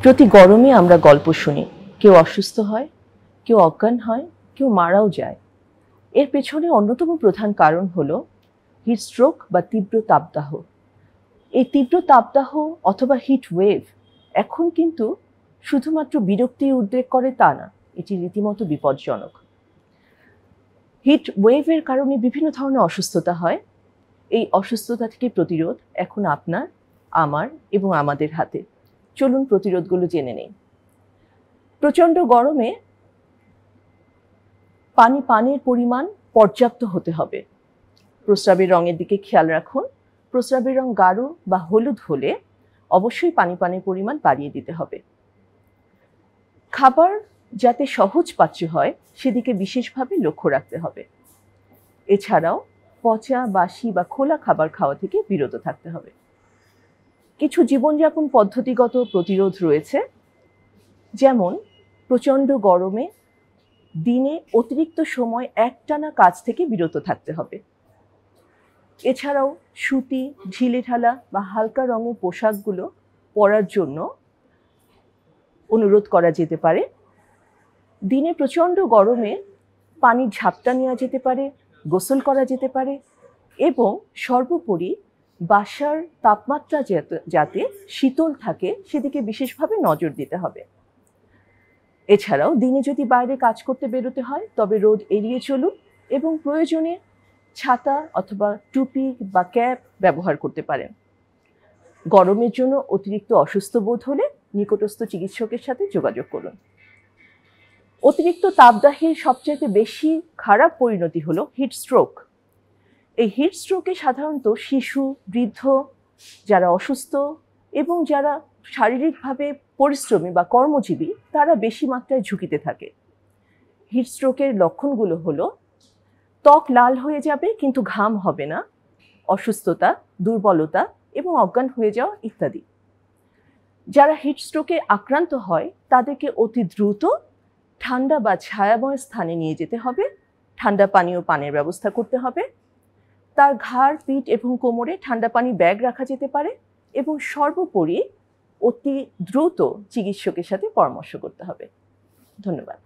প্রতি গরমে আমরা গল্প শুনি, কেউ অসুস্থ হয়, কেউ অজ্ঞান হয়, কেউ মারাও যায়। এর পেছনে অন্যতম প্রধান কারণ হলো হিটস্ট্রোক বা তীব্র তাপদাহ। এই তীব্র তাপদাহ অথবা হিট ওয়েভ এখন কিন্তু শুধুমাত্র বিরক্তি উদ্রেক করে তা না, এটি রীতিমতো বিপজ্জনক। হিট ওয়েভের কারণে বিভিন্ন ধরনের অসুস্থতা হয়। এই অসুস্থতা থেকে প্রতিরোধ এখন আপনার, আমার এবং আমাদের হাতে। চলুন প্রতিরোধগুলো জেনে নেই। প্রচণ্ড গরমে পানির পরিমাণ পর্যাপ্ত হতে হবে। প্রস্রাবের রঙের দিকে খেয়াল রাখুন। প্রস্রাবের রং গাঢ় বা হলুদ হলে অবশ্যই পানির পরিমাণ বাড়িয়ে দিতে হবে। খাবার যাতে সহজ পাচ্য হয় সেদিকে বিশেষভাবে লক্ষ্য রাখতে হবে। এছাড়াও পচা, বাসি বা খোলা খাবার খাওয়া থেকে বিরত থাকতে হবে। কিছু জীবনযাপন পদ্ধতিগত প্রতিরোধ রয়েছে, যেমন প্রচণ্ড গরমে দিনে অতিরিক্ত সময় একটানা কাজ থেকে বিরত থাকতে হবে। এছাড়াও সুতি, ঢিলেঢালা বা হালকা রঙের পোশাকগুলো পরার জন্য অনুরোধ করা যেতে পারে। দিনে প্রচণ্ড গরমে পানির ঝাপটা নেওয়া যেতে পারে, গোসল করা যেতে পারে এবং সর্বোপরি বাসার তাপমাত্রা যাতে শীতল থাকে সেদিকে বিশেষভাবে নজর দিতে হবে। এছাড়াও দিনে যদি বাইরে কাজ করতে বেরোতে হয় তবে রোদ এড়িয়ে চলুন এবং প্রয়োজনে ছাতা অথবা টুপি বা ক্যাপ ব্যবহার করতে পারেন। গরমের জন্য অতিরিক্ত অসুস্থ বোধ হলে নিকটস্থ চিকিৎসকের সাথে যোগাযোগ করুন। অতিরিক্ত তাপদাহের সবচেয়ে বেশি খারাপ পরিণতি হলো হিটস্ট্রোক। এই হিটস্ট্রোকে সাধারণত শিশু, বৃদ্ধ, যারা অসুস্থ এবং যারা শারীরিকভাবে পরিশ্রমী বা কর্মজীবী তারা বেশি মাত্রায় ঝুঁকিতে থাকে। হিটস্ট্রোকের লক্ষণগুলো হলো ত্বক লাল হয়ে যাবে কিন্তু ঘাম হবে না, অসুস্থতা, দুর্বলতা এবং অজ্ঞান হয়ে যাওয়া ইত্যাদি। যারা হিটস্ট্রোকে আক্রান্ত হয় তাদেরকে অতি দ্রুত ঠান্ডা বা ছায়াময় স্থানে নিয়ে যেতে হবে। ঠান্ডা পানীয় পানের ব্যবস্থা করতে হবে। তার ঘাড়, পিঠ এবং কোমরে ঠান্ডা পানির ব্যাগ রাখা যেতে পারে এবং সর্বোপরি অতি দ্রুত চিকিৎসকের সাথে পরামর্শ করতে হবে। ধন্যবাদ।